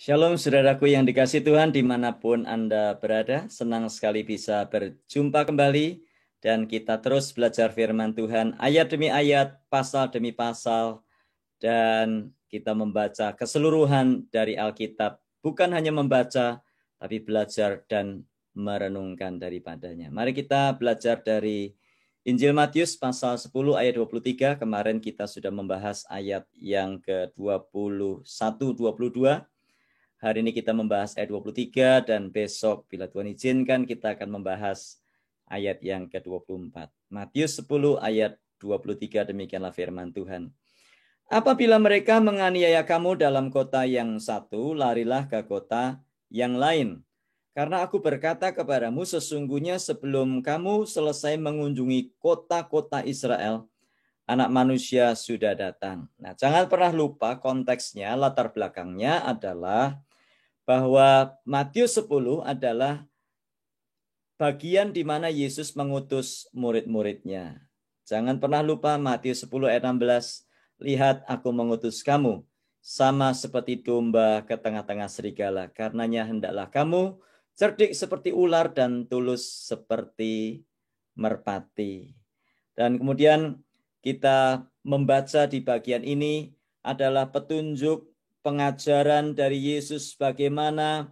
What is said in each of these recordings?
Shalom saudaraku yang dikasih Tuhan dimanapun Anda berada. Senang sekali bisa berjumpa kembali. Dan kita terus belajar firman Tuhan ayat demi ayat, pasal demi pasal. Dan kita membaca keseluruhan dari Alkitab. Bukan hanya membaca, tapi belajar dan merenungkan daripadanya. Mari kita belajar dari Injil Matius pasal 10 ayat 23. Kemarin kita sudah membahas ayat yang ke-21-22. Hari ini kita membahas ayat 23 dan besok bila Tuhan izinkan kita akan membahas ayat yang ke-24. Matius 10 ayat 23 demikianlah firman Tuhan. Apabila mereka menganiaya kamu dalam kota yang satu, larilah ke kota yang lain. Karena aku berkata kepadamu, sesungguhnya sebelum kamu selesai mengunjungi kota-kota Israel, Anak Manusia sudah datang. Nah, jangan pernah lupa konteksnya, latar belakangnya adalah bahwa Matius 10 adalah bagian di mana Yesus mengutus murid-muridnya. Jangan pernah lupa Matius 10 ayat 16. Lihat aku mengutus kamu sama seperti domba ke tengah-tengah serigala. Karenanya hendaklah kamu cerdik seperti ular dan tulus seperti merpati. Dan kemudian kita membaca di bagian ini adalah petunjuk pengajaran dari Yesus bagaimana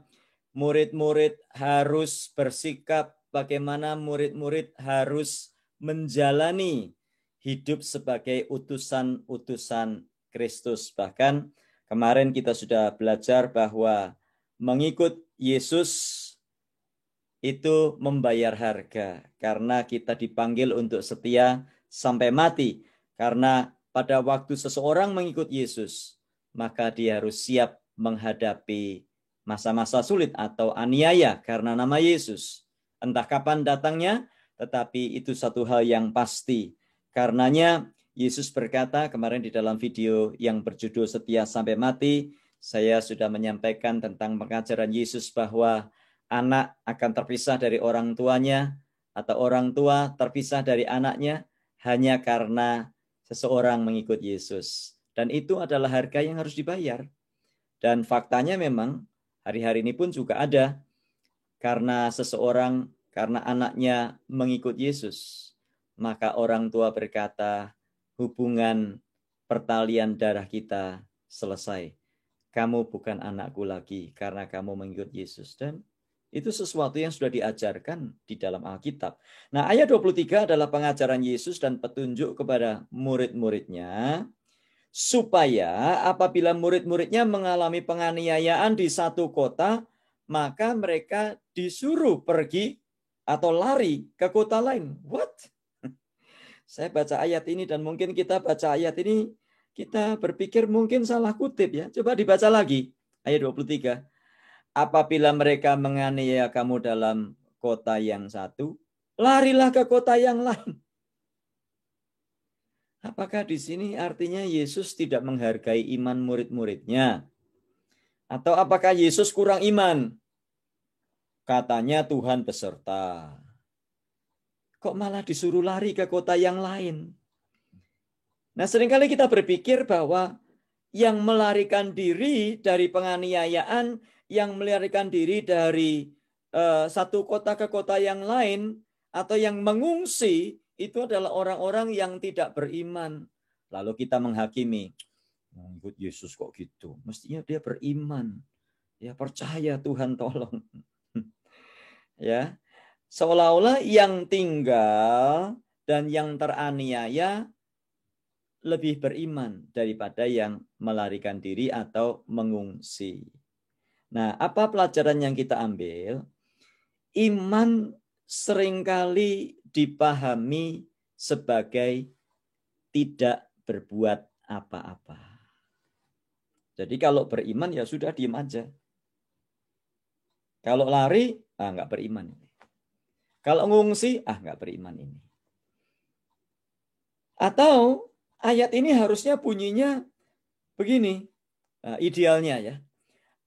murid-murid harus bersikap, bagaimana murid-murid harus menjalani hidup sebagai utusan-utusan Kristus. Bahkan kemarin kita sudah belajar bahwa mengikut Yesus itu membayar harga karena kita dipanggil untuk setia sampai mati. Karena pada waktu seseorang mengikut Yesus, maka dia harus siap menghadapi masa-masa sulit atau aniaya karena nama Yesus. Entah kapan datangnya, tetapi itu satu hal yang pasti. Karenanya Yesus berkata kemarin di dalam video yang berjudul Setia Sampai Mati, saya sudah menyampaikan tentang pengajaran Yesus bahwa anak akan terpisah dari orang tuanya atau orang tua terpisah dari anaknya hanya karena seseorang mengikut Yesus. Dan itu adalah harga yang harus dibayar. Dan faktanya memang hari-hari ini pun juga ada. Karena seseorang, karena anaknya mengikut Yesus, maka orang tua berkata, hubungan pertalian darah kita selesai. Kamu bukan anakku lagi karena kamu mengikut Yesus. Dan itu sesuatu yang sudah diajarkan di dalam Alkitab. Nah, ayat 23 adalah pengajaran Yesus dan petunjuk kepada murid-muridnya, supaya apabila murid-muridnya mengalami penganiayaan di satu kota, maka mereka disuruh pergi atau lari ke kota lain. What? Saya baca ayat ini dan mungkin kita baca ayat ini, kita berpikir mungkin salah kutip ya. Coba dibaca lagi, ayat 23. Apabila mereka menganiaya kamu dalam kota yang satu, larilah ke kota yang lain. Apakah di sini artinya Yesus tidak menghargai iman murid-muridnya? Atau apakah Yesus kurang iman? Katanya Tuhan beserta. Kok malah disuruh lari ke kota yang lain? Nah, seringkali kita berpikir bahwa yang melarikan diri dari penganiayaan, yang melarikan diri dari satu kota ke kota yang lain, atau yang mengungsi, itu adalah orang-orang yang tidak beriman. Lalu kita menghakimi, ikut Yesus kok gitu. Mestinya dia beriman. Ya, percaya Tuhan tolong. Ya, seolah-olah yang tinggal dan yang teraniaya lebih beriman daripada yang melarikan diri atau mengungsi. Nah, apa pelajaran yang kita ambil? Iman seringkali dipahami sebagai tidak berbuat apa-apa. Jadi kalau beriman ya sudah diam aja. Kalau lari, nggak beriman ini. Kalau ngungsi, nggak beriman ini. Atau ayat ini harusnya bunyinya begini, idealnya ya.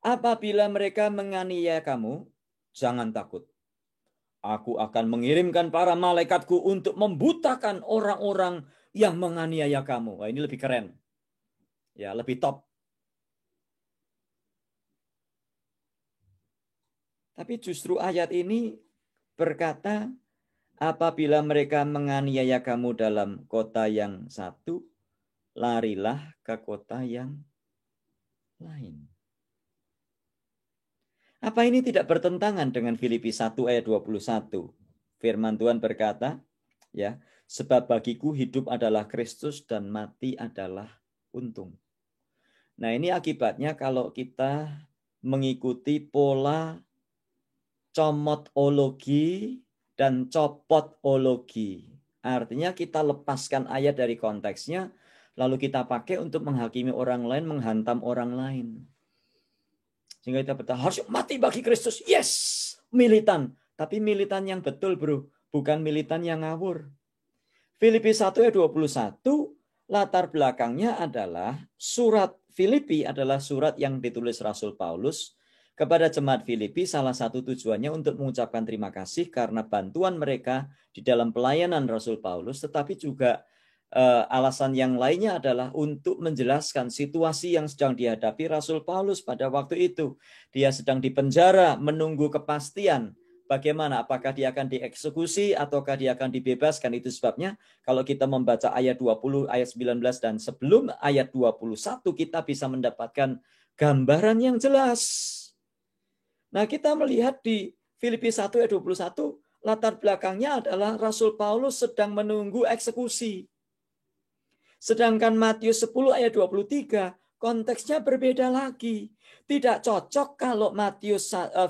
Apabila mereka menganiaya kamu, jangan takut. Aku akan mengirimkan para malaikatku untuk membutakan orang-orang yang menganiaya kamu. Wah, ini lebih keren. Ya, lebih top. Tapi justru ayat ini berkata, apabila mereka menganiaya kamu dalam kota yang satu, larilah ke kota yang lain. Apa ini tidak bertentangan dengan Filipi 1 ayat 21? Firman Tuhan berkata, ya, sebab bagiku hidup adalah Kristus dan mati adalah untung. Nah, ini akibatnya kalau kita mengikuti pola comotologi dan copotologi. Artinya kita lepaskan ayat dari konteksnya, lalu kita pakai untuk menghakimi orang lain, menghantam orang lain. Sehingga kita berkata, harus mati bagi Kristus. Yes, militan. Tapi militan yang betul, bro. Bukan militan yang ngawur. Filipi 1 ayat 21, latar belakangnya adalah surat Filipi adalah surat yang ditulis Rasul Paulus kepada jemaat Filipi. Salah satu tujuannya untuk mengucapkan terima kasih karena bantuan mereka di dalam pelayanan Rasul Paulus, tetapi juga alasan yang lainnya adalah untuk menjelaskan situasi yang sedang dihadapi Rasul Paulus pada waktu itu. Dia sedang dipenjara menunggu kepastian bagaimana, apakah dia akan dieksekusi ataukah dia akan dibebaskan. Itu sebabnya kalau kita membaca ayat 20, ayat 19 dan sebelum ayat 21 kita bisa mendapatkan gambaran yang jelas. Nah, kita melihat di Filipi 1 ayat 21, latar belakangnya adalah Rasul Paulus sedang menunggu eksekusi. Sedangkan Matius 10 ayat 23 konteksnya berbeda lagi. Tidak cocok kalau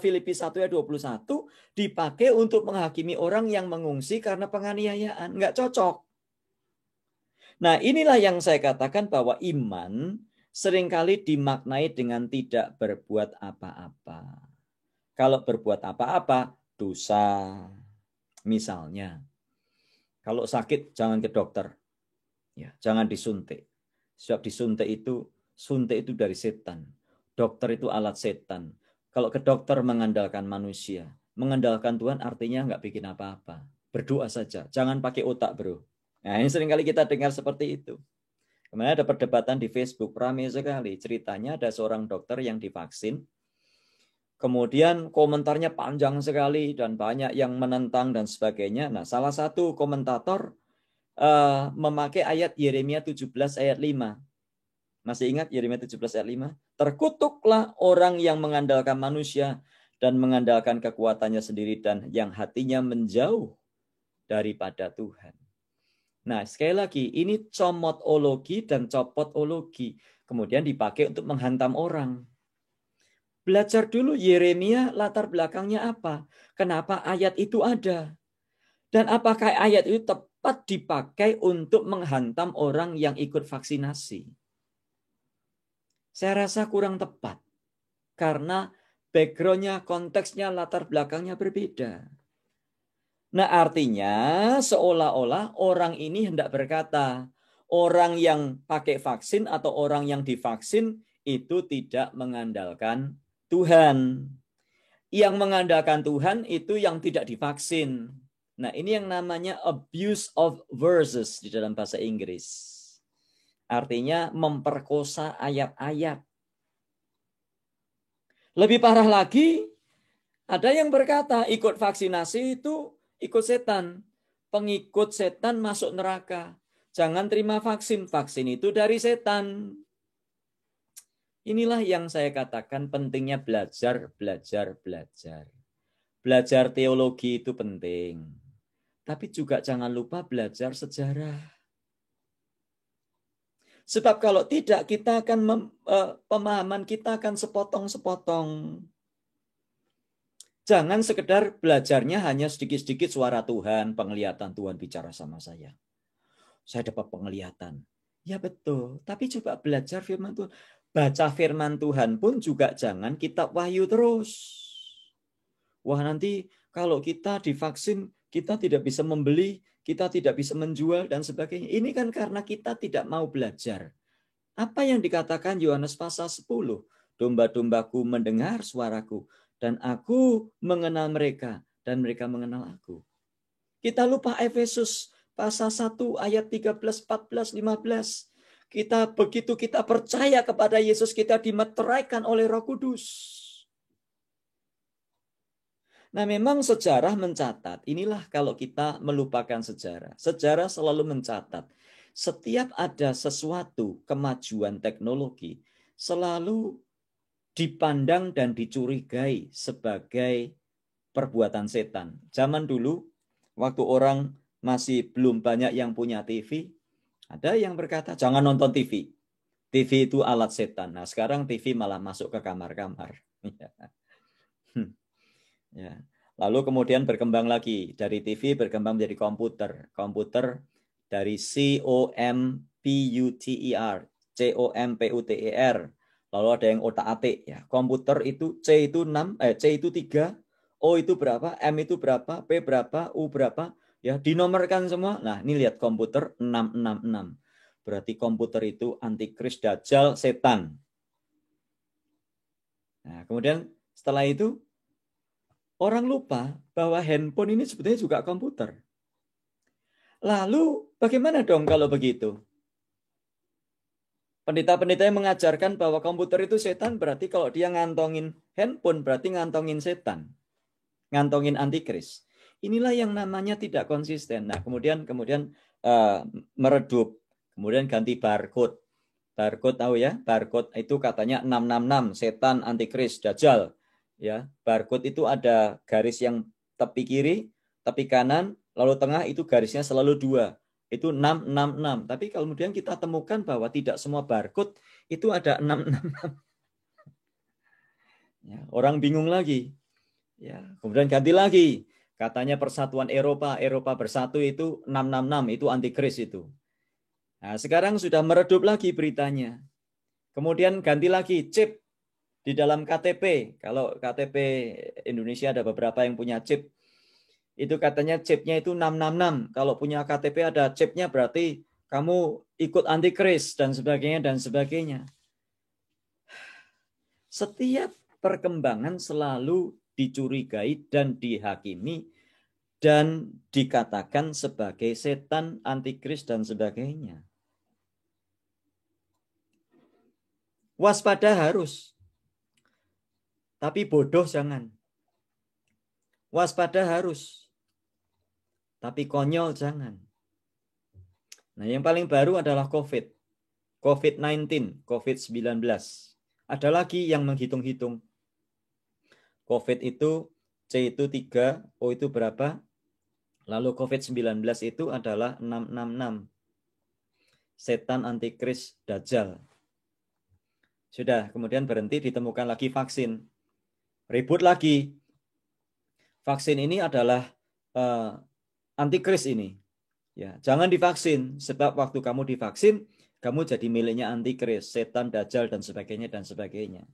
Filipi 1 ayat 21 dipakai untuk menghakimi orang yang mengungsi karena penganiayaan. Nggak cocok. Nah, inilah yang saya katakan bahwa iman seringkali dimaknai dengan tidak berbuat apa-apa. Kalau berbuat apa-apa, dosa. Misalnya, kalau sakit jangan ke dokter. Ya, jangan disuntik. Sebab disuntik itu, suntik itu dari setan. Dokter itu alat setan. Kalau ke dokter mengandalkan manusia, mengandalkan Tuhan artinya nggak bikin apa-apa. Berdoa saja, jangan pakai otak, bro. Nah, ini seringkali kita dengar seperti itu. Kemarin ada perdebatan di Facebook, ramai sekali. Ceritanya ada seorang dokter yang divaksin. Kemudian komentarnya panjang sekali dan banyak yang menentang dan sebagainya. Nah, salah satu komentator memakai ayat Yeremia 17 ayat 5. Masih ingat Yeremia 17 ayat 5? Terkutuklah orang yang mengandalkan manusia dan mengandalkan kekuatannya sendiri dan yang hatinya menjauh daripada Tuhan. Nah, sekali lagi, ini comotologi dan copotologi. Kemudian dipakai untuk menghantam orang. Belajar dulu Yeremia latar belakangnya apa? Kenapa ayat itu ada? Dan apakah ayat itu tepat dipakai untuk menghantam orang yang ikut vaksinasi? Saya rasa kurang tepat. Karena background-nya, konteksnya, latar belakangnya berbeda. Nah, artinya seolah-olah orang ini hendak berkata, orang yang pakai vaksin atau orang yang divaksin itu tidak mengandalkan Tuhan. Yang mengandalkan Tuhan itu yang tidak divaksin. Nah, ini yang namanya abuse of verses di dalam bahasa Inggris. Artinya memperkosa ayat-ayat. Lebih parah lagi, ada yang berkata ikut vaksinasi itu ikut setan. Pengikut setan masuk neraka. Jangan terima vaksin. Vaksin itu dari setan. Inilah yang saya katakan pentingnya belajar. Belajar teologi itu penting. Tapi juga jangan lupa belajar sejarah. Sebab kalau tidak, kita akan pemahaman kita akan sepotong-sepotong. Jangan sekedar belajarnya hanya sedikit-sedikit suara Tuhan, penglihatan Tuhan bicara sama saya. Saya dapat penglihatan. Ya betul, tapi coba belajar firman Tuhan. Baca firman Tuhan pun juga jangan kitab Wahyu terus. Wah, nanti kalau kita divaksin, kita tidak bisa membeli, kita tidak bisa menjual, dan sebagainya. Ini kan karena kita tidak mau belajar. Apa yang dikatakan Yohanes pasal 10? Domba-dombaku mendengar suaraku, dan aku mengenal mereka, dan mereka mengenal aku. Kita lupa Efesus pasal 1 ayat 13, 14, 15. Begitu kita percaya kepada Yesus, kita dimeteraikan oleh Roh Kudus. Nah, memang sejarah mencatat, inilah kalau kita melupakan sejarah. Sejarah selalu mencatat. Setiap ada sesuatu kemajuan teknologi, selalu dipandang dan dicurigai sebagai perbuatan setan. Zaman dulu, waktu orang masih belum banyak yang punya TV, ada yang berkata, jangan nonton TV. TV itu alat setan. Nah, sekarang TV malah masuk ke kamar-kamar. Ya. Lalu kemudian berkembang lagi. Dari TV berkembang menjadi komputer. Komputer dari COMPUTER. COMPUTER. Lalu ada yang otak-atik. Ya. Komputer itu C itu 6, C itu 3, O itu berapa, M itu berapa, P berapa, U berapa. Ya, dinomorkan semua. Nah, ini lihat komputer 666. Berarti komputer itu antikris, dajjal, setan. Nah, kemudian setelah itu orang lupa bahwa handphone ini sebetulnya juga komputer. Lalu bagaimana dong kalau begitu? Pendeta-pendeta yang mengajarkan bahwa komputer itu setan, berarti kalau dia ngantongin handphone berarti ngantongin setan. Ngantongin antikris. Inilah yang namanya tidak konsisten. Nah, kemudian meredup. Kemudian ganti barcode. Barcode tahu ya? Barcode itu katanya 666, setan, antikris, dajjal. Ya, barcode itu ada garis yang tepi kiri, tepi kanan, lalu tengah itu garisnya selalu 2. Itu 666. Tapi kemudian kita temukan bahwa tidak semua barcode itu ada 666. Ya, orang bingung lagi. Ya, kemudian ganti lagi. Katanya Persatuan Eropa bersatu itu 666, itu antikris itu. Nah, sekarang sudah meredup lagi beritanya. Kemudian ganti lagi chip di dalam KTP. Kalau KTP Indonesia ada beberapa yang punya chip. Itu katanya chipnya itu 666. Kalau punya KTP ada chipnya berarti kamu ikut antikris dan sebagainya dan sebagainya. Setiap perkembangan selalu dicurigai dan dihakimi dan dikatakan sebagai setan, antikris dan sebagainya. Waspada harus. Tapi bodoh jangan. Waspada harus. Tapi konyol jangan. Nah, yang paling baru adalah COVID-19, COVID-19. Ada lagi yang menghitung-hitung. COVID itu C itu 3, O itu berapa? Lalu COVID-19 itu adalah 666. Setan, antikris, dajjal. Sudah, kemudian berhenti, ditemukan lagi vaksin. Ribut lagi. Vaksin ini adalah antikris ini. Ya, jangan divaksin, sebab waktu kamu divaksin, kamu jadi miliknya antikris, setan, dajjal, dan sebagainya, dan sebagainya.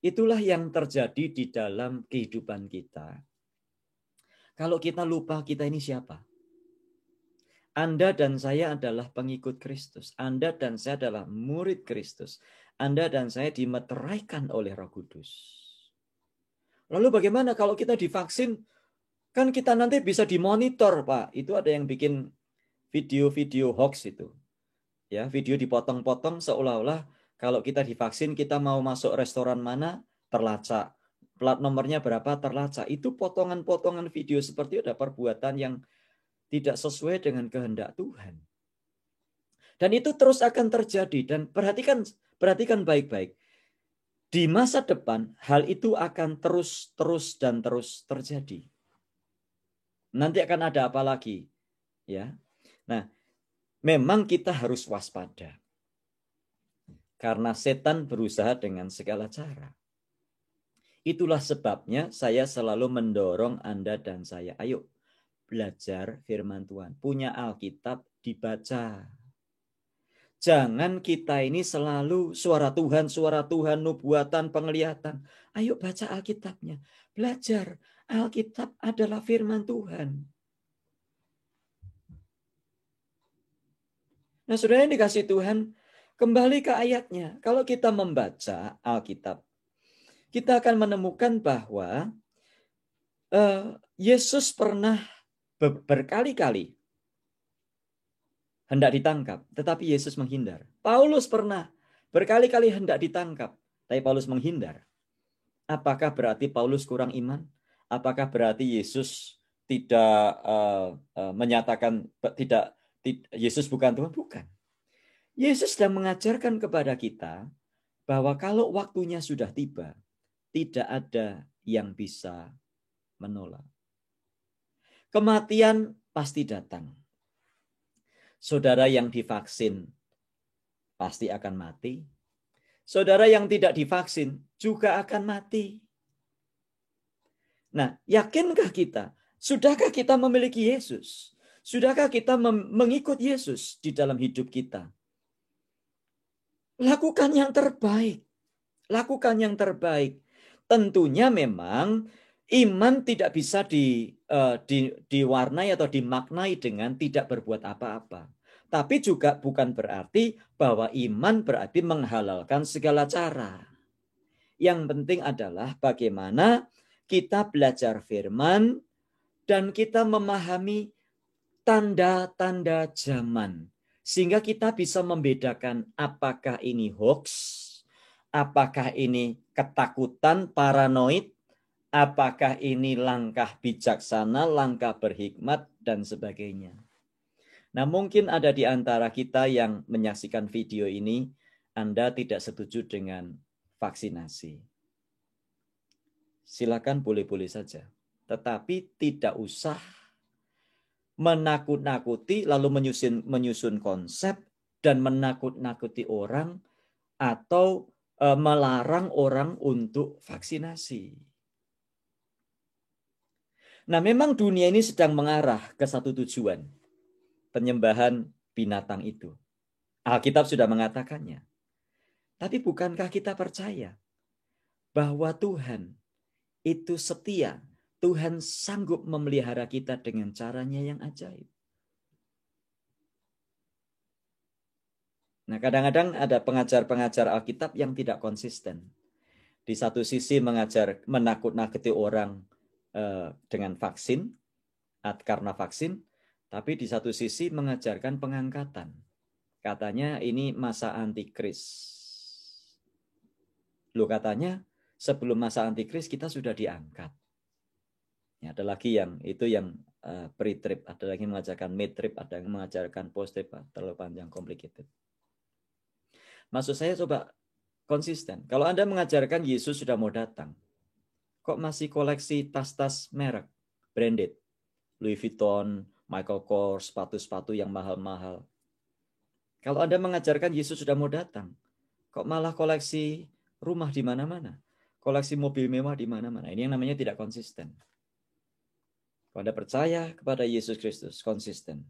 Itulah yang terjadi di dalam kehidupan kita. Kalau kita lupa kita ini siapa? Anda dan saya adalah pengikut Kristus. Anda dan saya adalah murid Kristus. Anda dan saya dimeteraikan oleh Roh Kudus. Lalu bagaimana kalau kita divaksin? Kan kita nanti bisa dimonitor, Pak. Itu ada yang bikin video-video hoax itu. Ya, video dipotong-potong seolah-olah kalau kita divaksin kita mau masuk restoran mana terlacak. Plat nomornya berapa terlacak. Itu potongan-potongan video seperti itu ada perbuatan yang tidak sesuai dengan kehendak Tuhan. Dan itu terus akan terjadi dan perhatikan baik-baik. Di masa depan hal itu akan terus terjadi. Nanti akan ada apa lagi? Ya. Nah, memang kita harus waspada. Karena setan berusaha dengan segala cara. Itulah sebabnya saya selalu mendorong Anda dan saya. Ayo belajar firman Tuhan. Punya Alkitab dibaca. Jangan kita ini selalu suara Tuhan, nubuatan, penglihatan. Ayo baca Alkitabnya. Belajar. Alkitab adalah firman Tuhan. Nah, saudara yang dikasih Tuhan, kembali ke ayatnya. Kalau kita membaca Alkitab, kita akan menemukan bahwa Yesus pernah berkali-kali hendak ditangkap, tetapi Yesus menghindar. Paulus pernah berkali-kali hendak ditangkap, tapi Paulus menghindar. Apakah berarti Paulus kurang iman? Apakah berarti Yesus tidak menyatakan Yesus bukan Tuhan? Bukan. Yesus sedang mengajarkan kepada kita bahwa kalau waktunya sudah tiba, tidak ada yang bisa menolak. Kematian pasti datang. Saudara yang divaksin pasti akan mati. Saudara yang tidak divaksin juga akan mati. Nah, yakinkah kita? Sudahkah kita memiliki Yesus? Sudahkah kita mengikut Yesus di dalam hidup kita? Lakukan yang terbaik. Lakukan yang terbaik. Tentunya memang iman tidak bisa diwarnai atau dimaknai dengan tidak berbuat apa-apa. Tapi juga bukan berarti bahwa iman berarti menghalalkan segala cara. Yang penting adalah bagaimana kita belajar firman dan kita memahami tanda-tanda zaman. Sehingga kita bisa membedakan apakah ini hoax, apakah ini ketakutan, paranoid, apakah ini langkah bijaksana, langkah berhikmat, dan sebagainya. Nah, mungkin ada di antara kita yang menyaksikan video ini, Anda tidak setuju dengan vaksinasi. Silakan, boleh-boleh saja. Tetapi tidak usah menakut-nakuti lalu menyusun konsep dan menakut-nakuti orang atau melarang orang untuk vaksinasi. Nah, memang dunia ini sedang mengarah ke satu tujuan, penyembahan binatang itu. Alkitab sudah mengatakannya. Tapi bukankah kita percaya bahwa Tuhan itu setia? Tuhan sanggup memelihara kita dengan caranya yang ajaib. Nah, kadang-kadang ada pengajar-pengajar Alkitab yang tidak konsisten. Di satu sisi menakut-nakuti orang dengan vaksin, karena vaksin, tapi di satu sisi mengajarkan pengangkatan. Katanya ini masa antikris. Loh, katanya sebelum masa antikris kita sudah diangkat. Ya, ada lagi yang pre-trip, ada lagi mengajarkan mid-trip, ada yang mengajarkan post-trip, terlalu panjang, complicated. Maksud saya coba konsisten. Kalau Anda mengajarkan Yesus sudah mau datang, kok masih koleksi tas-tas merek, branded, Louis Vuitton, Michael Kors, sepatu-sepatu yang mahal-mahal. Kalau Anda mengajarkan Yesus sudah mau datang, kok malah koleksi rumah di mana-mana, koleksi mobil mewah di mana-mana. Ini yang namanya tidak konsisten. Kalau Anda percaya kepada Yesus Kristus, konsisten.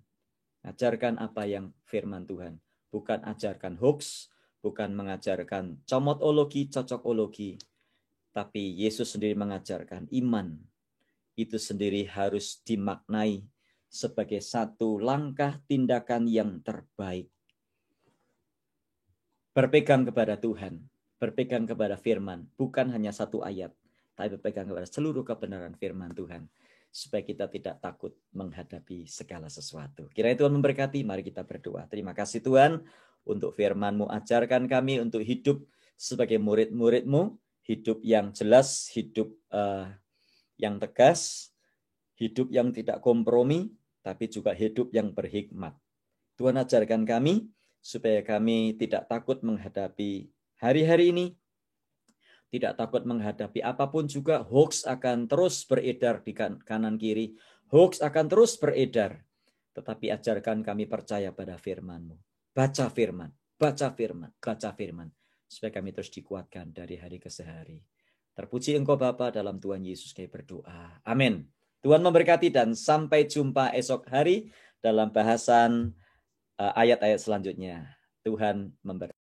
Ajarkan apa yang firman Tuhan. Bukan ajarkan hoax, bukan mengajarkan comotologi, cocokologi. Tapi Yesus sendiri mengajarkan iman. Itu sendiri harus dimaknai sebagai satu langkah tindakan yang terbaik. Berpegang kepada Tuhan, berpegang kepada firman. Bukan hanya satu ayat, tapi berpegang kepada seluruh kebenaran firman Tuhan. Supaya kita tidak takut menghadapi segala sesuatu. Kiranya Tuhan memberkati, mari kita berdoa. Terima kasih Tuhan untuk firman-Mu, ajarkan kami untuk hidup sebagai murid-murid-Mu, hidup yang jelas, hidup yang tegas, hidup yang tidak kompromi, tapi juga hidup yang berhikmat. Tuhan ajarkan kami supaya kami tidak takut menghadapi hari-hari ini, tidak takut menghadapi apapun juga. Hoax akan terus beredar di kanan kiri. Hoax akan terus beredar. Tetapi ajarkan kami percaya pada firman-Mu. Baca firman, baca firman, baca firman. Supaya kami terus dikuatkan dari hari ke hari. Terpuji Engkau Bapa, dalam Tuhan Yesus kami berdoa. Amin. Tuhan memberkati dan sampai jumpa esok hari dalam bahasan ayat-ayat selanjutnya. Tuhan memberkati.